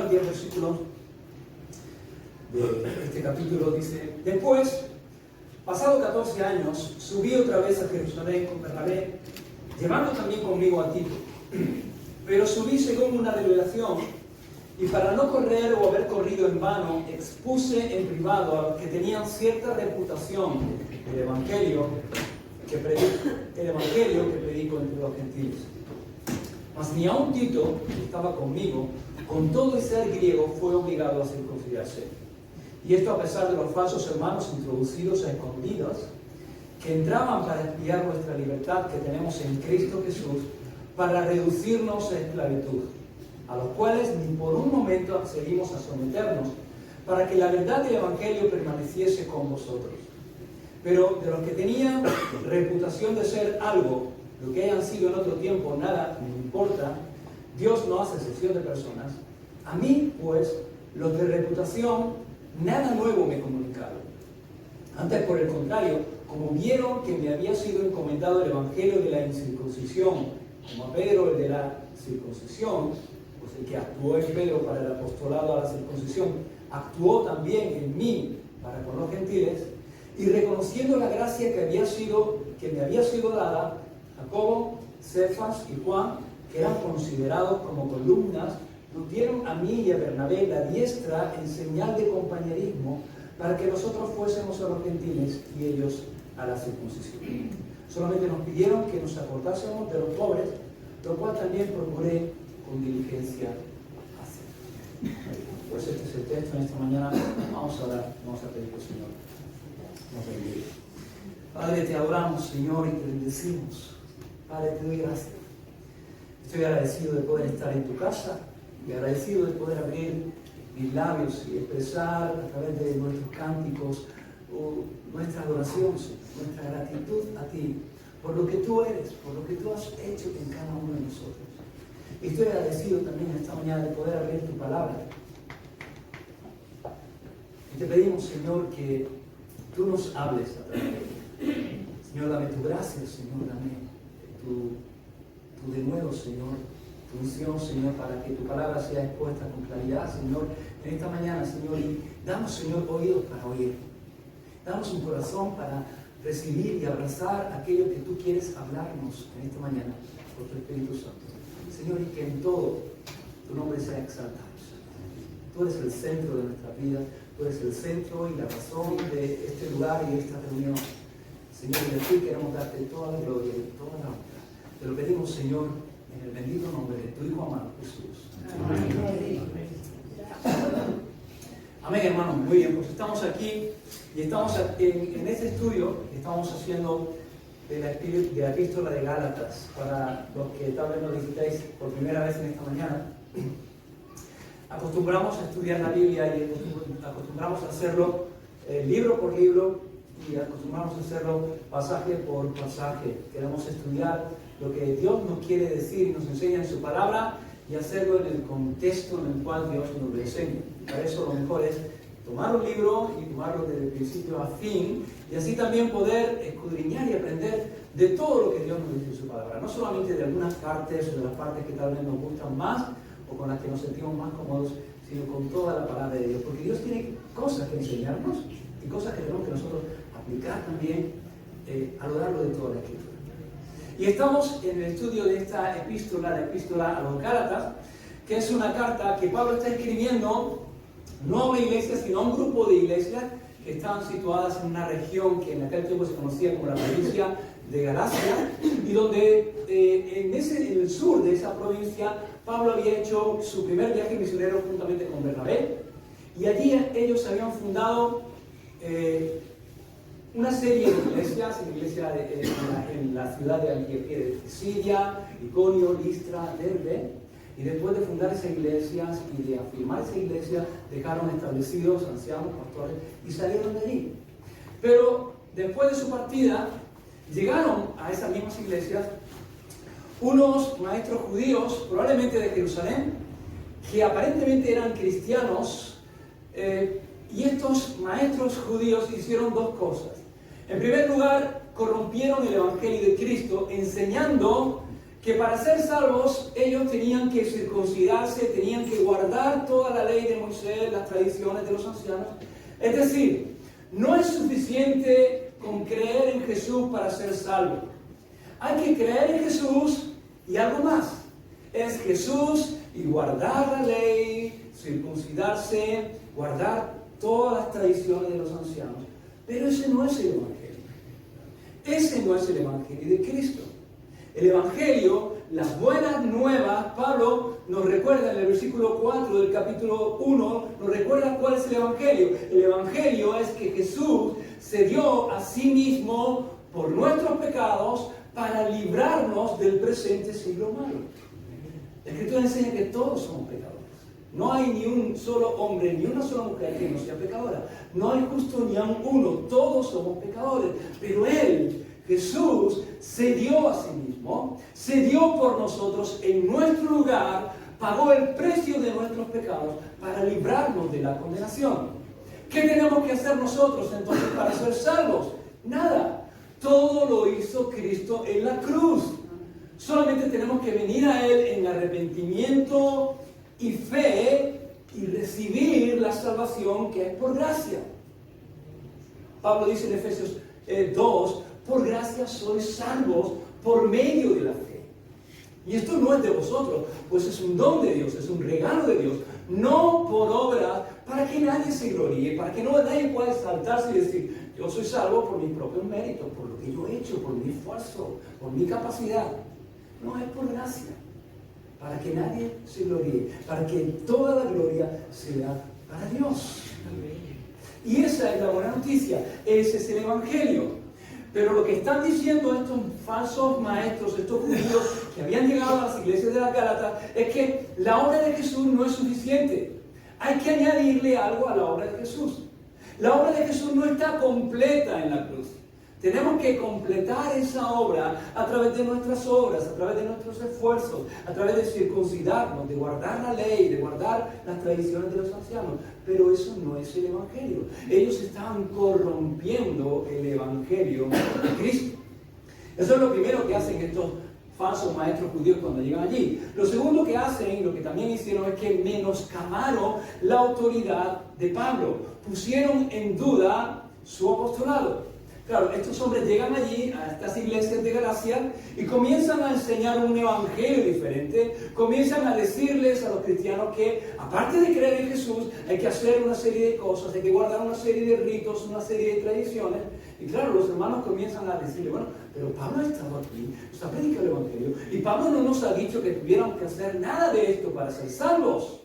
primeros 10 versículos de este capítulo dice: Después, pasado 14 años, subí otra vez a Jerusalén con Bernabé, llevando también conmigo a Tito. Pero subí según una revelación, y para no correr o haber corrido en vano, expuse en privado a los que tenían cierta reputación el evangelio que predico entre los gentiles. Mas ni aun Tito, que estaba conmigo, con todo y ser griego, fue obligado a circuncidarse. Y esto a pesar de los falsos hermanos introducidos a escondidas, que entraban para espiar nuestra libertad que tenemos en Cristo Jesús, para reducirnos a esclavitud, a los cuales ni por un momento accedimos a someternos, para que la verdad del Evangelio permaneciese con vosotros. Pero de los que tenían reputación de ser algo, lo que hayan sido en otro tiempo, nada me importa, Dios no hace excepción de personas. A mí, pues, los de reputación, nada nuevo me comunicaron. Antes, por el contrario, como vieron que me había sido encomendado el Evangelio de la incircuncisión, como a Pedro el de la circuncisión, pues el que actuó en Pedro para el apostolado a la circuncisión, actuó también en mí para con los gentiles, y reconociendo la gracia que me había sido dada, Jacobo, Cefas y Juan, que eran considerados como columnas, nos dieron a mí y a Bernabé la diestra en señal de compañerismo, para que nosotros fuésemos a los gentiles y ellos a la circuncisión. Solamente nos pidieron que nos acordásemos de los pobres, lo cual también procuré con diligencia hacer. Pues este es el texto en esta mañana. Vamos a orar, vamos a pedir al Señor nos bendiga. Padre, te adoramos, Señor, y te bendecimos. Padre, te doy gracias. Estoy agradecido de poder estar en tu casa y agradecido de poder abrir mis labios y expresar a través de nuestros cánticos nuestra adoración, nuestra gratitud a ti, por lo que tú eres, por lo que tú has hecho en cada uno de nosotros. Y estoy agradecido también esta mañana de poder abrir tu palabra. Y te pedimos, Señor, que tú nos hables a través de ella. Señor, dame tu gracia, Señor, dame tu denuedo, Señor, tu unción, Señor, para que tu palabra sea expuesta con claridad, Señor, en esta mañana, Señor, y damos, Señor, oídos para oír. Damos un corazón para recibir y abrazar aquello que tú quieres hablarnos en esta mañana por tu Espíritu Santo. Señor, y que en todo tu nombre sea exaltado. Tú eres el centro de nuestra vida, tú eres el centro y la razón de este lugar y de esta reunión. Señor, y de ti queremos darte toda la gloria y toda la honra. Te lo pedimos, Señor, en el bendito nombre de tu Hijo amado, Jesús. Amén. Amén, hermanos. Muy bien, pues estamos aquí y estamos en este estudio que estamos haciendo de la epístola de Gálatas. Para los que tal vez nos visitáis por primera vez en esta mañana, acostumbramos a estudiar la Biblia y acostumbramos a hacerlo libro por libro y acostumbramos a hacerlo pasaje por pasaje. Queremos estudiar lo que Dios nos quiere decir y nos enseña en su palabra y hacerlo en el contexto en el cual Dios nos lo enseña. Para eso lo mejor es tomar un libro y tomarlo desde el principio a fin y así también poder escudriñar y aprender de todo lo que Dios nos dice en su palabra. No solamente de algunas partes o de las partes que tal vez nos gustan más o con las que nos sentimos más cómodos, sino con toda la palabra de Dios. Porque Dios tiene cosas que enseñarnos y cosas que tenemos que nosotros aplicar también a lo largo de toda la Escritura. Y estamos en el estudio de esta epístola, la epístola a los Gálatas, que es una carta que Pablo está escribiendo no a una iglesia, sino a un grupo de iglesias que estaban situadas en una región que en aquel tiempo se conocía como la provincia de Galacia, y donde en el sur de esa provincia Pablo había hecho su primer viaje misionero juntamente con Bernabé, y allí ellos habían fundado una serie de iglesias, en la ciudad de Siria, Iconio, Listra, Derbe, y después de fundar esas iglesias y de afirmar esa iglesia, dejaron establecidos ancianos, pastores, y salieron de allí. Pero después de su partida, llegaron a esas mismas iglesias unos maestros judíos, probablemente de Jerusalén, que aparentemente eran cristianos, y estos maestros judíos hicieron dos cosas. En primer lugar, corrompieron el Evangelio de Cristo, enseñando que para ser salvos ellos tenían que circuncidarse, tenían que guardar toda la ley de Moisés, las tradiciones de los ancianos. Es decir, no es suficiente con creer en Jesús para ser salvo. Hay que creer en Jesús y algo más. Es Jesús y guardar la ley, circuncidarse, guardar todas las tradiciones de los ancianos. Pero ese no es el Evangelio. Ese no es el Evangelio de Cristo. El Evangelio, las buenas nuevas, Pablo nos recuerda en el versículo 4 del capítulo 1, nos recuerda cuál es el Evangelio. El Evangelio es que Jesús se dio a sí mismo por nuestros pecados para librarnos del presente siglo malo. La Escritura enseña que todos somos pecadores. No hay ni un solo hombre, ni una sola mujer que no sea pecadora. No hay justo ni aun uno, todos somos pecadores. Pero Él, Jesús, se dio a sí mismo, se dio por nosotros en nuestro lugar, pagó el precio de nuestros pecados para librarnos de la condenación. ¿Qué tenemos que hacer nosotros entonces para ser salvos? Nada. Todo lo hizo Cristo en la cruz. Solamente tenemos que venir a Él en arrepentimiento y fe y recibir la salvación que es por gracia. Pablo dice en Efesios 2, por gracia sois salvos por medio de la fe. Y esto no es de vosotros, pues es un don de Dios, es un regalo de Dios, no por obras, para que nadie se gloríe, para que nadie pueda exaltarse y decir, yo soy salvo por mis propios méritos, por lo que yo he hecho, por mi esfuerzo, por mi capacidad. No, es por gracia, para que nadie se gloríe, para que toda la gloria sea para Dios. Y esa es la buena noticia, ese es el Evangelio. Pero lo que están diciendo estos falsos maestros, estos judíos que habían llegado a las iglesias de la Gálatas, es que la obra de Jesús no es suficiente. Hay que añadirle algo a la obra de Jesús. La obra de Jesús no está completa en la cruz. Tenemos que completar esa obra a través de nuestras obras, a través de nuestros esfuerzos, a través de circuncidarnos, de guardar la ley, de guardar las tradiciones de los ancianos. Pero eso no es el Evangelio. Ellos estaban corrompiendo el Evangelio de Cristo. Eso es lo primero que hacen estos falsos maestros judíos cuando llegan allí. Lo segundo que hacen, lo que también hicieron, es que menoscabaron la autoridad de Pablo. Pusieron en duda su apostolado. Claro, estos hombres llegan allí a estas iglesias de Galacia y comienzan a enseñar un evangelio diferente, comienzan a decirles a los cristianos que aparte de creer en Jesús hay que hacer una serie de cosas, hay que guardar una serie de ritos, una serie de tradiciones. Y claro, los hermanos comienzan a decirle, bueno, pero Pablo ha estado aquí, está predicando el evangelio y Pablo no nos ha dicho que tuviéramos que hacer nada de esto para ser salvos.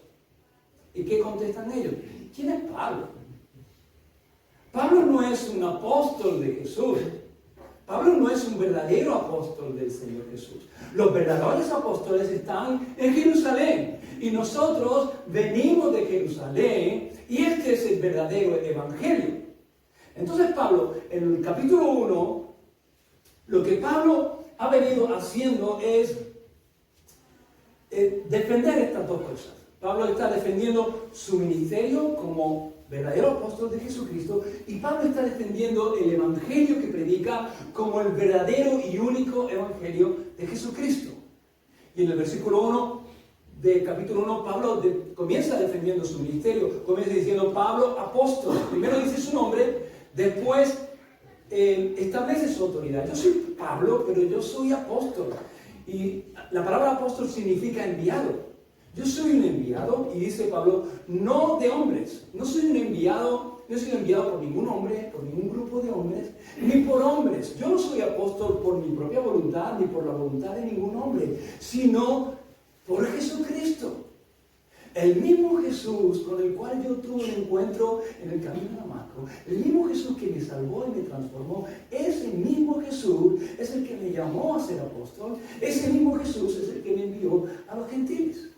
¿Y qué contestan ellos? ¿Quién es Pablo? Pablo no es un apóstol de Jesús. Pablo no es un verdadero apóstol del Señor Jesús. Los verdaderos apóstoles están en Jerusalén. Y nosotros venimos de Jerusalén y este es el verdadero evangelio. Entonces Pablo, en el capítulo 1, lo que Pablo ha venido haciendo es defender estas dos cosas. Pablo está defendiendo su ministerio como verdadero apóstol de Jesucristo, y Pablo está defendiendo el evangelio que predica como el verdadero y único evangelio de Jesucristo. Y en el versículo 1 del capítulo 1, Pablo comienza defendiendo su ministerio, comienza diciendo Pablo, apóstol. Primero dice su nombre, después establece su autoridad. Yo soy Pablo, pero yo soy apóstol. Y la palabra apóstol significa enviado. Yo soy un enviado, y dice Pablo, no de hombres. No soy enviado por ningún hombre, por ningún grupo de hombres, ni por hombres. Yo no soy apóstol por mi propia voluntad, ni por la voluntad de ningún hombre, sino por Jesucristo. El mismo Jesús con el cual yo tuve un encuentro en el camino de Damasco, el mismo Jesús que me salvó y me transformó, ese mismo Jesús es el que me llamó a ser apóstol, ese mismo Jesús es el que me envió a los gentiles.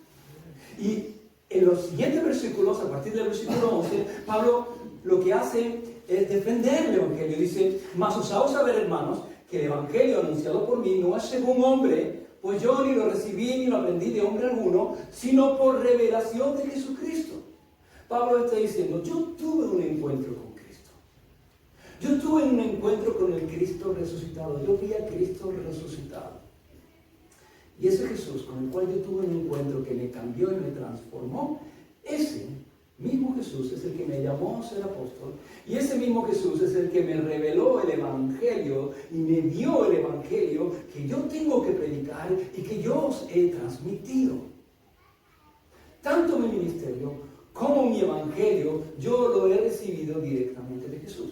Y en los siguientes versículos, a partir del versículo 11, Pablo lo que hace es defender el evangelio. Dice, mas os hago saber, hermanos, que el evangelio anunciado por mí no es según hombre, pues yo ni lo recibí ni lo aprendí de hombre alguno, sino por revelación de Jesucristo. Pablo está diciendo, yo tuve un encuentro con Cristo. Yo tuve un encuentro con el Cristo resucitado. Yo vi a Cristo resucitado. Y ese Jesús con el cual yo tuve un encuentro que me cambió y me transformó, ese mismo Jesús es el que me llamó a ser apóstol, y ese mismo Jesús es el que me reveló el Evangelio y me dio el Evangelio que yo tengo que predicar y que yo os he transmitido. Tanto mi ministerio como mi Evangelio, yo lo he recibido directamente de Jesús.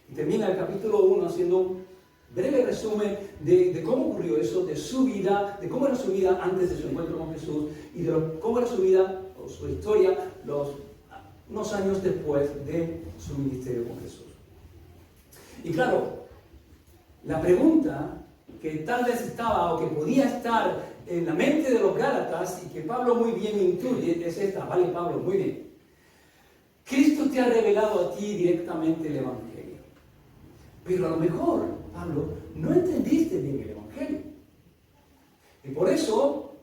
Y termina el capítulo 1 haciendo un breve resumen de cómo ocurrió eso, de su vida, de cómo era su vida antes de su encuentro con Jesús y de cómo era su vida o su historia unos años después de su ministerio con Jesús. Y claro, la pregunta que tal vez estaba o que podía estar en la mente de los Gálatas y que Pablo muy bien intuye es esta. Vale, Pablo, muy bien. Cristo te ha revelado a ti directamente el Evangelio. Pero a lo mejor, Pablo, no entendiste bien el Evangelio. Y por eso,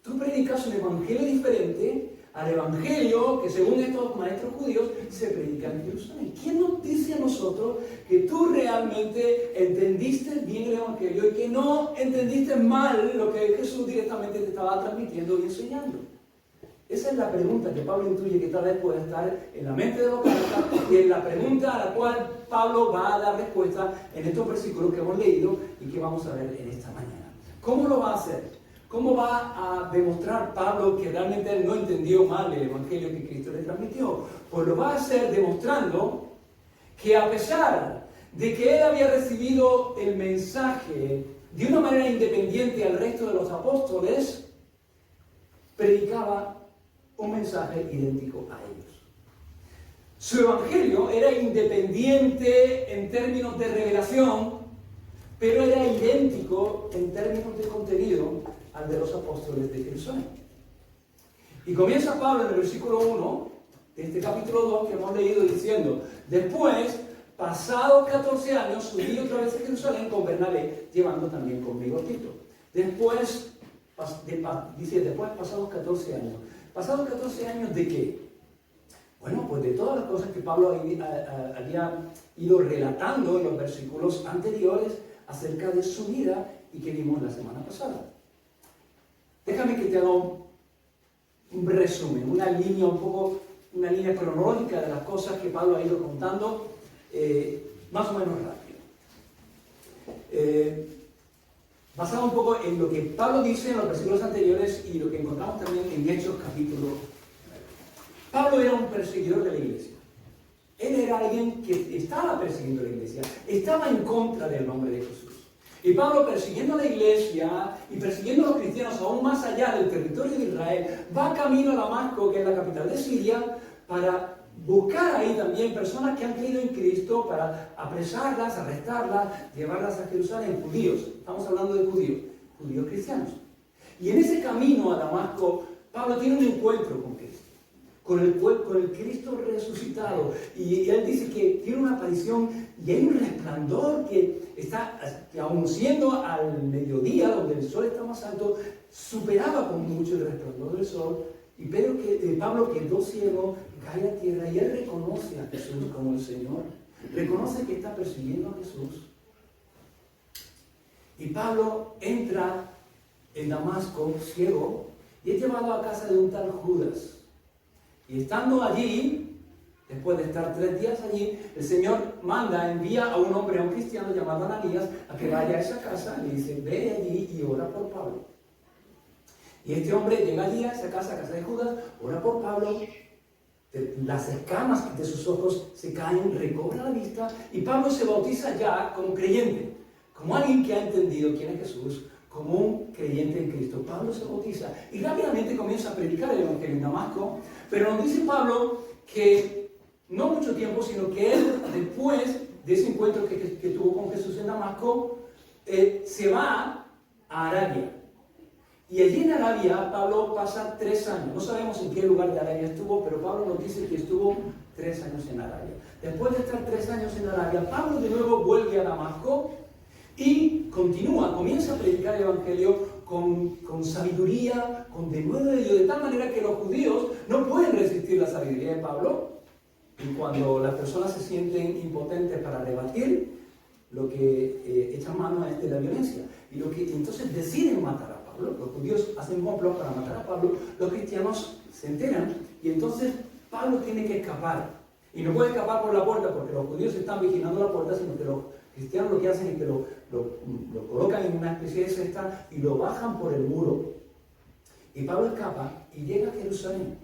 tú predicas un Evangelio diferente al Evangelio que según estos maestros judíos se predica en Jerusalén. ¿Quién nos dice a nosotros que tú realmente entendiste bien el Evangelio y que no entendiste mal lo que Jesús directamente te estaba transmitiendo y enseñando? Esa es la pregunta que Pablo intuye que tal vez pueda estar en la mente de los Gálatas y es la pregunta a la cual Pablo va a dar respuesta en estos versículos que hemos leído y que vamos a ver en esta mañana. ¿Cómo lo va a hacer? ¿Cómo va a demostrar Pablo que realmente él no entendió mal el Evangelio que Cristo le transmitió? Pues lo va a hacer demostrando que a pesar de que él había recibido el mensaje de una manera independiente al resto de los apóstoles, predicaba un mensaje idéntico a ellos. Su Evangelio era independiente en términos de revelación, pero era idéntico en términos de contenido al de los apóstoles de Jerusalén. Y comienza Pablo en el versículo 1 de este capítulo 2 que hemos leído diciendo: después, pasados 14 años, subí otra vez a Jerusalén con Bernabé, llevando también conmigo a Tito. Después, pasados 14 años. ¿Pasados 14 años de qué? Bueno, pues de todas las cosas que Pablo había ido relatando en los versículos anteriores acerca de su vida y que vimos la semana pasada. Déjame que te haga un resumen, una línea cronológica de las cosas que Pablo ha ido contando, más o menos rápido. Basado un poco en lo que Pablo dice en los versículos anteriores y lo que encontramos también en Hechos capítulo 9. Pablo era un perseguidor de la iglesia. Él era alguien que estaba persiguiendo la iglesia, estaba en contra del nombre de Jesús. Y Pablo, persiguiendo a la iglesia y persiguiendo a los cristianos aún más allá del territorio de Israel, va camino a Damasco, que es la capital de Siria, para buscar ahí también personas que han creído en Cristo, para apresarlas, arrestarlas, llevarlas a Jerusalén, judíos. Estamos hablando de judíos cristianos. Y en ese camino a Damasco, Pablo tiene un encuentro con Cristo, con el Cristo resucitado. Y él dice que tiene una aparición y hay un resplandor que aun siendo al mediodía, donde el sol está más alto, superaba con mucho el resplandor del sol. Y Pablo quedó ciego, cae a tierra y él reconoce a Jesús como el Señor. Reconoce que está persiguiendo a Jesús. Y Pablo entra en Damasco ciego y es llevado a casa de un tal Judas. Y estando allí, después de estar 3 días allí, el Señor envía a un hombre, a un cristiano llamado Ananías, a que vaya a esa casa y le dice: ve allí y ora por Pablo. Y este hombre llega allí a esa casa de Judas, ora por Pablo, las escamas de sus ojos se caen, recobra la vista, y Pablo se bautiza ya como creyente, como alguien que ha entendido quién es Jesús, como un creyente en Cristo. Pablo se bautiza y rápidamente comienza a predicar el Evangelio en Damasco, pero nos dice Pablo que no mucho tiempo, sino que él, después de ese encuentro que tuvo con Jesús en Damasco, se va a Arabia. Y allí en Arabia, Pablo pasa 3 años. No sabemos en qué lugar de Arabia estuvo, pero Pablo nos dice que estuvo 3 años en Arabia. Después de estar 3 años en Arabia, Pablo de nuevo vuelve a Damasco y comienza a predicar el Evangelio con sabiduría, con denuedo de Dios, de tal manera que los judíos no pueden resistir la sabiduría de Pablo. Y cuando las personas se sienten impotentes para rebatir, lo que echan mano es de la violencia. Y entonces deciden matar a Pablo. Pablo. Los judíos hacen un complot para matar a Pablo, los cristianos se enteran y entonces Pablo tiene que escapar. Y no puede escapar por la puerta porque los judíos están vigilando la puerta, sino que los cristianos lo que hacen es que lo colocan en una especie de cesta y lo bajan por el muro. Y Pablo escapa y llega a Jerusalén.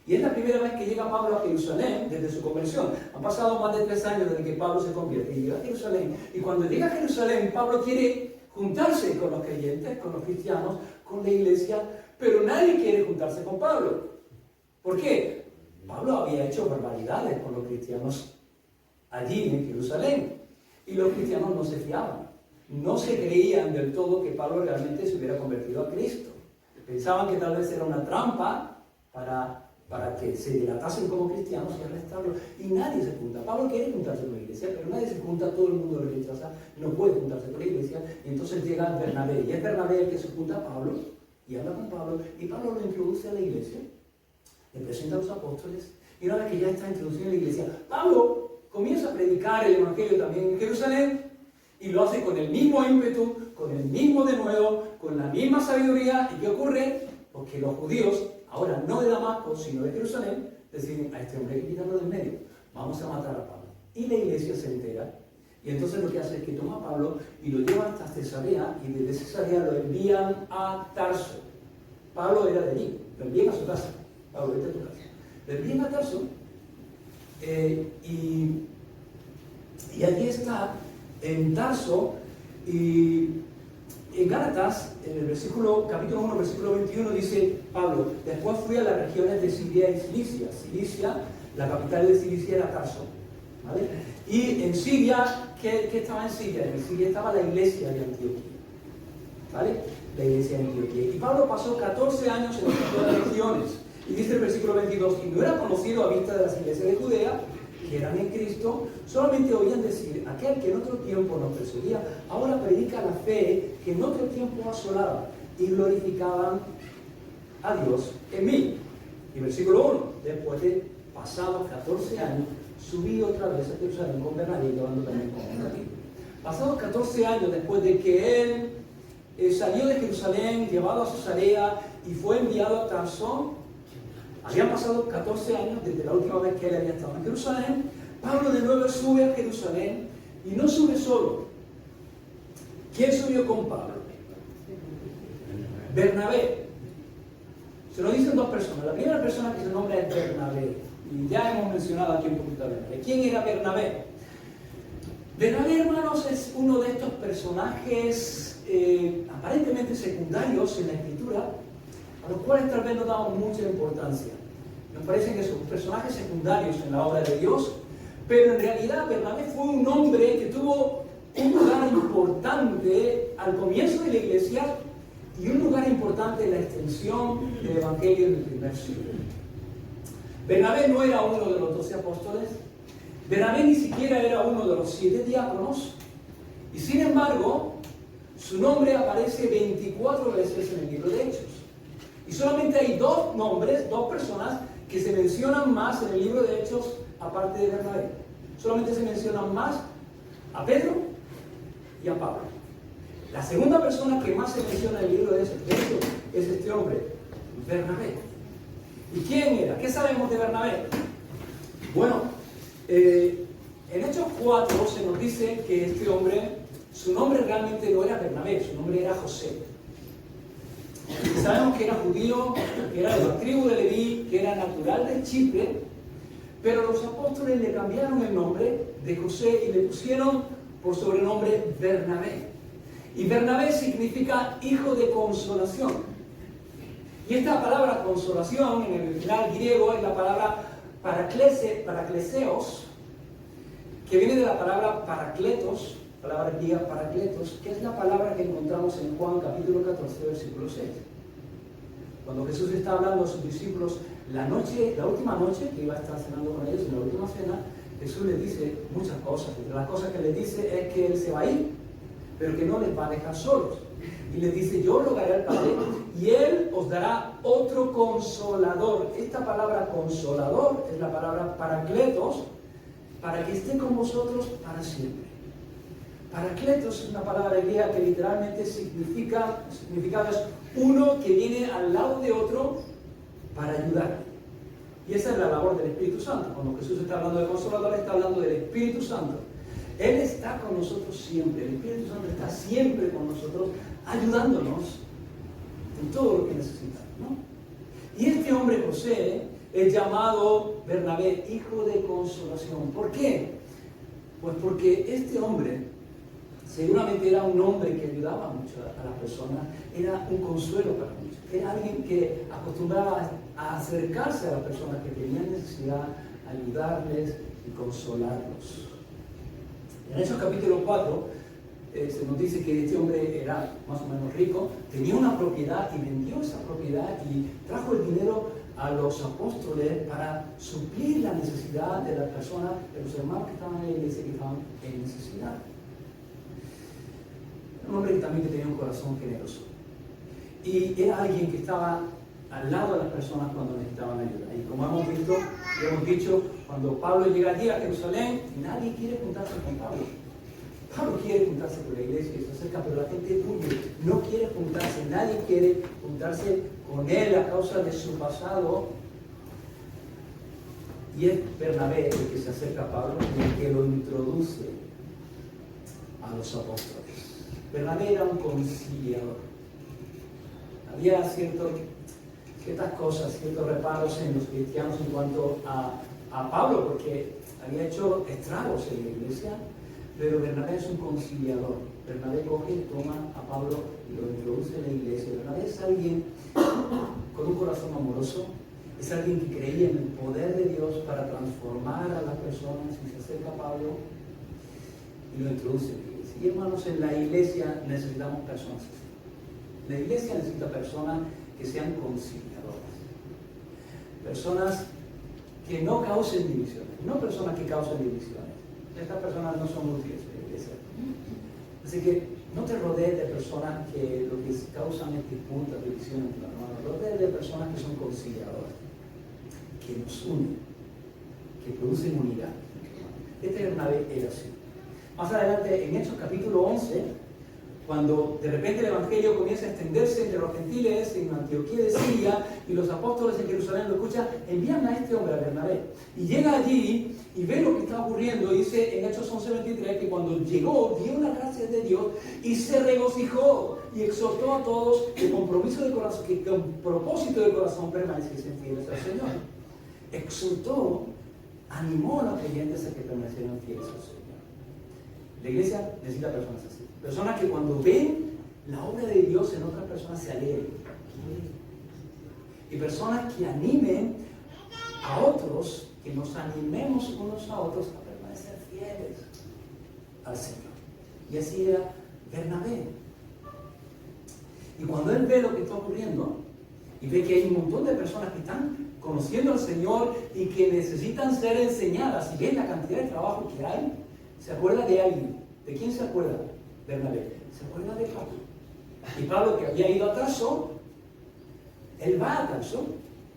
Y es la primera vez que llega Pablo a Jerusalén desde su conversión. Han pasado más de 3 años desde que Pablo se convierte y llega a Jerusalén. Y cuando llega a Jerusalén, Pablo quiere juntarse con los creyentes, con los cristianos, con la iglesia, pero nadie quiere juntarse con Pablo. ¿Por qué? Pablo había hecho barbaridades con los cristianos allí en Jerusalén. Y los cristianos no se fiaban. No se creían del todo que Pablo realmente se hubiera convertido a Cristo. Pensaban que tal vez era una trampa para que se delatasen como cristianos y arrestarlos. Y nadie se junta. Pablo quiere juntarse con la iglesia, pero nadie se junta, todo el mundo lo rechaza, no puede juntarse con la iglesia. Y entonces llega Bernabé. Y es Bernabé el que se junta a Pablo y habla con Pablo. Y Pablo lo introduce a la iglesia, le presenta a los apóstoles. Y una vez que ya está introducido en la iglesia, Pablo comienza a predicar el evangelio también en Jerusalén. Y lo hace con el mismo ímpetu, con el mismo denuedo, con la misma sabiduría. ¿Y qué ocurre? Porque los judíos, ahora no de Damasco, sino de Jerusalén, deciden: a este hombre hay que quitarlo del medio, vamos a matar a Pablo. Y la iglesia se entera, y entonces lo que hace es que toma a Pablo y lo lleva hasta Cesarea, y desde Cesarea lo envían a Tarso. Pablo era de allí, lo envían a su casa. Pablo, vete a tu casa. Lo envían a Tarso, y allí está, en Tarso, y en Gálatas, en el capítulo 1, versículo 21, dice Pablo: después fui a las regiones de Siria y Cilicia. Cilicia, la capital de Cilicia era Tarso, ¿vale? Y en Siria, ¿qué estaba en Siria? En Siria estaba la iglesia de Antioquía, ¿vale? La iglesia de Antioquía. Y Pablo pasó 14 años en las regiones. Y dice el versículo 22: y no era conocido a vista de las iglesias de Judea, que eran en Cristo, solamente oían decir: aquel que en otro tiempo nos perseguía, ahora predica la fe que en otro tiempo asolaba, y glorificaban a Dios en mí. Y versículo 1: después de pasados 14 años, subí otra vez a Jerusalén con Bernabé, llevando también con Bernabé. Pasados 14 años después de que él salió de Jerusalén, llevado a Cesarea y fue enviado a Tarso, habían pasado 14 años desde la última vez que él había estado en Jerusalén. Pablo de nuevo sube a Jerusalén, y no sube solo. ¿Quién subió con Pablo? Bernabé. Se lo dicen 2 personas. La primera persona que se nombra es Bernabé, y ya hemos mencionado aquí un poquito a Bernabé. ¿Quién era Bernabé? Bernabé, hermanos, es uno de estos personajes aparentemente secundarios en la Escritura, a los cuales tal vez no damos mucha importancia. Nos parecen que son personajes secundarios en la obra de Dios, pero en realidad Bernabé fue un hombre que tuvo un lugar importante al comienzo de la iglesia y un lugar importante en la extensión del evangelio en el primer siglo. Bernabé no era uno de los 12 apóstoles, Bernabé ni siquiera era uno de los 7 diáconos, y sin embargo su nombre aparece 24 veces en el libro de Hechos. Y solamente hay 2 nombres, 2 personas que se mencionan más en el libro de Hechos aparte de Bernabé. Solamente se mencionan más a Pedro y a Pablo. La segunda persona que más se menciona en el libro de Hechos es este hombre, Bernabé. ¿Y quién era? ¿Qué sabemos de Bernabé? Bueno, en Hechos 4 se nos dice que este hombre, su nombre realmente no era Bernabé, su nombre era José. Y sabemos que era judío, que era de la tribu de Leví, que era natural de Chipre, pero los apóstoles le cambiaron el nombre de José y le pusieron por sobrenombre Bernabé. Y Bernabé significa hijo de consolación. Y esta palabra consolación en el original griego es la palabra parakleseos, que viene de la palabra parakletos, palabra griega parakletos, que es la palabra que encontramos en Juan capítulo 14, versículo 6. Cuando Jesús está hablando a sus discípulos la última noche que iba a estar cenando con ellos, en la última cena, Jesús les dice muchas cosas. Entre las cosas que les dice es que Él se va a ir, pero que no les va a dejar solos. Y les dice: yo rogaré al Padre y Él os dará otro consolador. Esta palabra consolador es la palabra parakletos, para que esté con vosotros para siempre. Paracletos es una palabra griega que literalmente significa es uno que viene al lado de otro para ayudar. Y esa es la labor del Espíritu Santo. Cuando Jesús está hablando de Consolador, está hablando del Espíritu Santo. Él está con nosotros siempre. El Espíritu Santo está siempre con nosotros, ayudándonos en todo lo que necesitamos, ¿no? Y este hombre José es llamado Bernabé, hijo de consolación. ¿Por qué? Pues porque este hombre seguramente era un hombre que ayudaba mucho a las personas, era un consuelo para muchos, era alguien que acostumbraba a acercarse a las personas que tenían necesidad, ayudarles y consolarlos. En Hechos capítulo 4 se nos dice que este hombre era más o menos rico, tenía una propiedad y vendió esa propiedad y trajo el dinero a los apóstoles para suplir la necesidad de las personas, de los hermanos que estaban en la iglesia que estaban en necesidad. Un hombre que también tenía un corazón generoso. Y era alguien que estaba al lado de las personas cuando necesitaban ayuda. Y como hemos visto, y hemos dicho, cuando Pablo llega allí a Jerusalén, nadie quiere juntarse con Pablo. Pablo quiere juntarse con la iglesia y se acerca, pero la gente huye, no quiere juntarse, nadie quiere juntarse con él a causa de su pasado. Y es Bernabé el que se acerca a Pablo y el que lo introduce a los apóstoles. Bernabé era un conciliador. Había ciertas cosas, ciertos reparos en los cristianos en cuanto a Pablo, porque había hecho estragos en la iglesia, pero Bernabé es un conciliador. Bernabé coge, toma a Pablo y lo introduce en la iglesia. Bernabé es alguien con un corazón amoroso, es alguien que creía en el poder de Dios para transformar a las personas y se acerca a Pablo y lo introduce en la iglesia. Y hermanos, en la iglesia necesitamos personas así. La iglesia necesita personas que sean conciliadoras, personas que no causen divisiones, no personas que causen divisiones. Estas personas no son útiles en la iglesia. Así que no te rodees de personas que lo que causan es disputas, divisiones entre hermanos. Rodees de personas que son conciliadoras, que nos unen, que producen unidad. Este Bernabé era así. Más adelante, en Hechos capítulo 11, cuando de repente el Evangelio comienza a extenderse entre los gentiles en Antioquía de Siria y los apóstoles en Jerusalén lo escuchan, envían a este hombre, a Bernabé. Y llega allí y ve lo que está ocurriendo. Dice en Hechos 11:23 que cuando llegó, vio la gracia de Dios y se regocijó y exhortó a todos que con propósito de corazón permaneciesen fieles al Señor. Exhortó, animó a los creyentes a que permanecieran fieles al Señor. La iglesia necesita personas así. Personas que cuando ven la obra de Dios en otras personas se alegren. Y personas que animen a otros, que nos animemos unos a otros a permanecer fieles al Señor. Y así era Bernabé. Y cuando él ve lo que está ocurriendo, y ve que hay un montón de personas que están conociendo al Señor y que necesitan ser enseñadas, y ven la cantidad de trabajo que hay, se acuerda de alguien. ¿De quién se acuerda Bernabé? Se acuerda de Pablo. Y Pablo, que había ido a Tarso, él va a Tarso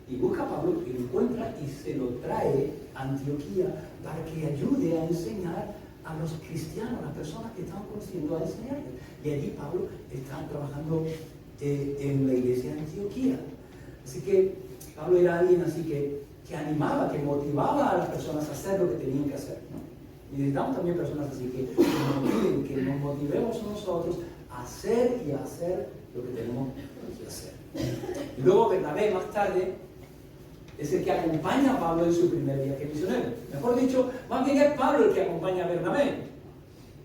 y busca a Pablo y lo encuentra y se lo trae a Antioquía para que ayude a enseñar a los cristianos, a las personas que están conociendo, a enseñarles. Y allí Pablo está trabajando en la iglesia de Antioquía. Así que Pablo era alguien así que animaba, que motivaba a las personas a hacer lo que tenían que hacer, ¿no? Y necesitamos también personas así que nos motiven, que nos motivemos nosotros a hacer y a hacer lo que tenemos que hacer. Y luego Bernabé más tarde es el que acompaña a Pablo en su primer viaje misionero. Mejor dicho, más bien es Pablo el que acompaña a Bernabé.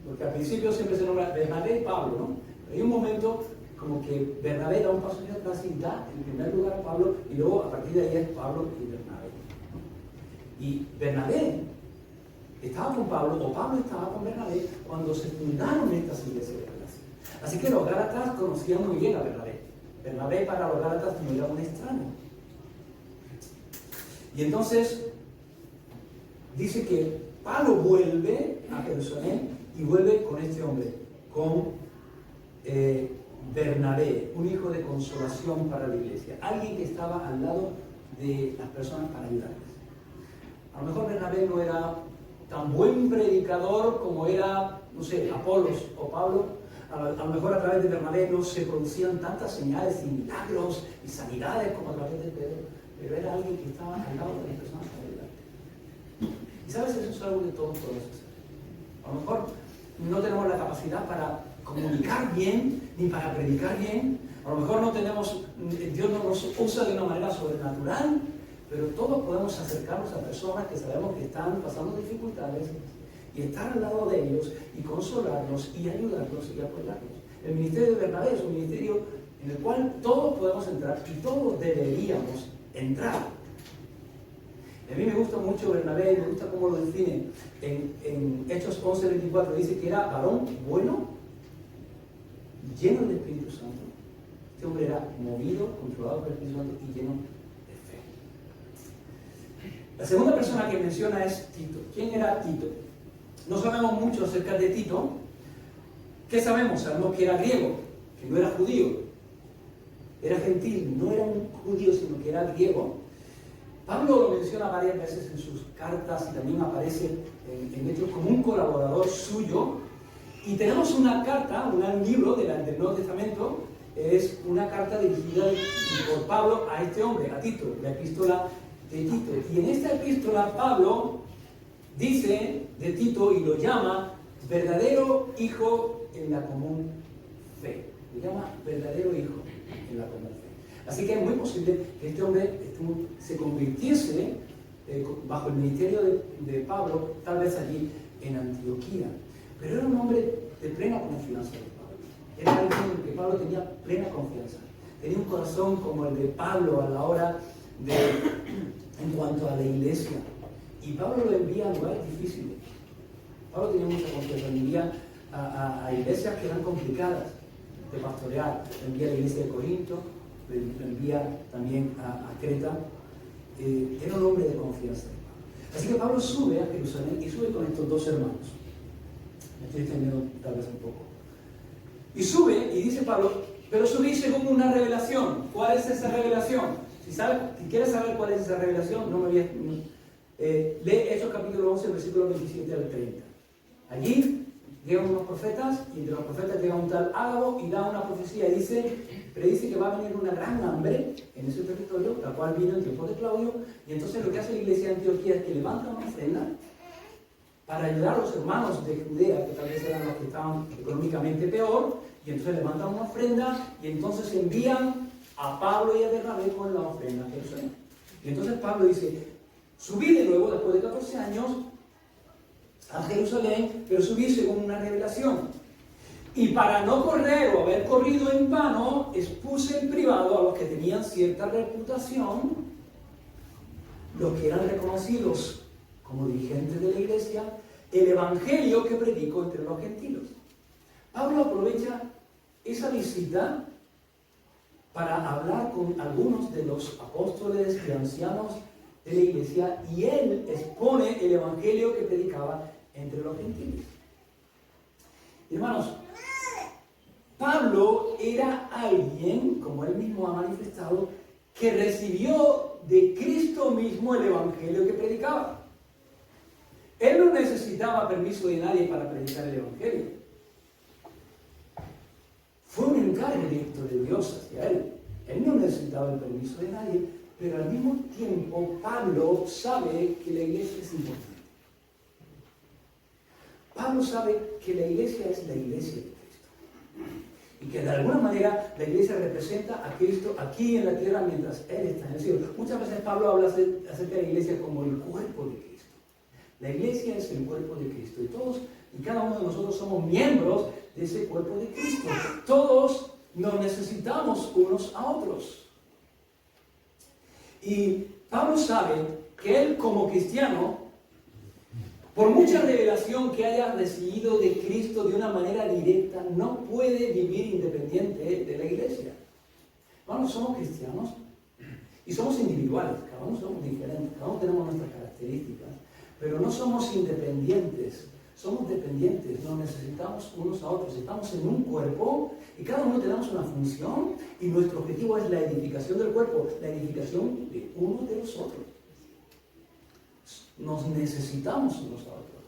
Porque al principio siempre se nombra Bernabé y Pablo, ¿no? Pero hay un momento como que Bernabé da un paso hacia atrás y da en primer lugar a Pablo y luego a partir de ahí es Pablo y Bernabé, ¿no? Y Bernabé estaba con Pablo, o Pablo estaba con Bernabé cuando se fundaron estas iglesias de Galacia. Así que los gálatas conocían muy bien a Bernabé. Bernabé para los gálatas no era un extraño. Y entonces dice que Pablo vuelve a Jerusalén y vuelve con este hombre, con Bernabé, un hijo de consolación para la iglesia, alguien que estaba al lado de las personas para ayudarles. A lo mejor Bernabé no era tan buen predicador como era, no sé, Apolos o Pablo. A lo mejor a través de Bernabé no se producían tantas señales y milagros y sanidades como a través de Pedro, pero era alguien que estaba al lado de las personas que ayudaban. Y sabes, eso es algo que todos podemos hacer. A lo mejor no tenemos la capacidad para comunicar bien ni para predicar bien. A lo mejor no tenemos, Dios no nos usa de una manera sobrenatural, pero todos podemos acercarnos a personas que sabemos que están pasando dificultades y estar al lado de ellos y consolarlos y ayudarlos y apoyarlos. El ministerio de Bernabé es un ministerio en el cual todos podemos entrar y todos deberíamos entrar. A mí me gusta mucho Bernabé y me gusta cómo lo define. En Hechos 11:24 dice que era varón bueno, lleno del Espíritu Santo. Este hombre era movido, controlado por el Espíritu Santo y lleno de fe. La segunda persona que menciona es Tito. ¿Quién era Tito? No sabemos mucho acerca de Tito. ¿Qué sabemos? Sabemos que era griego, que no era judío. Era gentil, no era un judío, sino que era griego. Pablo lo menciona varias veces en sus cartas y también aparece en Hechos como un colaborador suyo. Y tenemos una carta, un libro del Nuevo Testamento, es una carta dirigida por Pablo a este hombre, a Tito, la epístola de Tito. Y en esta epístola Pablo dice de Tito y lo llama verdadero hijo en la común fe. Lo llama verdadero hijo en la común fe. Así que es muy posible que este hombre se convirtiese bajo el ministerio de Pablo, tal vez allí en Antioquía. Pero era un hombre de plena confianza de Pablo. Era alguien en que Pablo tenía plena confianza. Tenía un corazón como el de Pablo a la hora en cuanto a la iglesia. Y Pablo lo envía a lugares difíciles. Pablo tenía mucha confianza. Lo envía a iglesias que eran complicadas de pastorear. Lo envía a la iglesia de Corinto, lo envía también a Creta. Era un hombre de confianza. Así que Pablo sube a Jerusalén y sube con estos dos hermanos. Me estoy extendiendo tal vez un poco. Y sube y dice Pablo, pero subí según una revelación. ¿Cuál es esa revelación? Si quieres saber cuál es esa revelación, no me voy a... lee Hechos capítulo 11, versículo 27 al 30. Allí llegan unos profetas y entre los profetas llega un tal Ágabo y da una profecía y predice que va a venir una gran hambre en ese territorio, la cual vino en tiempos de Claudio, y entonces lo que hace la iglesia de Antioquía es que levanta una ofrenda para ayudar a los hermanos de Judea, que tal vez eran los que estaban económicamente peor, y entonces levantan una ofrenda y entonces envían a Pablo y a Bernabé con la ofrenda a Jerusalén. Y entonces Pablo dice, subí de nuevo después de 14 años a Jerusalén, pero subí según una revelación. Y para no correr o haber corrido en vano, expuse en privado a los que tenían cierta reputación, los que eran reconocidos como dirigentes de la iglesia, el evangelio que predico entre los gentiles. Pablo aprovecha esa visita para hablar con algunos de los apóstoles y ancianos de la iglesia y él expone el evangelio que predicaba entre los gentiles. Hermanos, Pablo era alguien, como él mismo ha manifestado, que recibió de Cristo mismo el evangelio que predicaba. Él no necesitaba permiso de nadie para predicar el evangelio. Fue un encargo directo de Dios hacia él. Él no necesitaba el permiso de nadie, pero al mismo tiempo Pablo sabe que la iglesia es importante. Pablo sabe que la iglesia es la iglesia de Cristo. Y que de alguna manera la iglesia representa a Cristo aquí en la tierra mientras Él está en el cielo. Muchas veces Pablo habla acerca de la iglesia como el cuerpo de Cristo. La iglesia es el cuerpo de Cristo y todos y cada uno de nosotros somos miembros de ese cuerpo de Cristo. Todos nos necesitamos unos a otros. Y Pablo sabe que él como cristiano, por mucha revelación que haya recibido de Cristo de una manera directa, no puede vivir independiente de la iglesia. Bueno, somos cristianos y somos individuales, cada uno somos diferentes, cada uno tenemos nuestras características, pero no somos independientes, somos dependientes, nos necesitamos unos a otros, estamos en un cuerpo y cada uno tenemos una función y nuestro objetivo es la edificación del cuerpo, la edificación de uno de los otros. nos necesitamos unos a otros.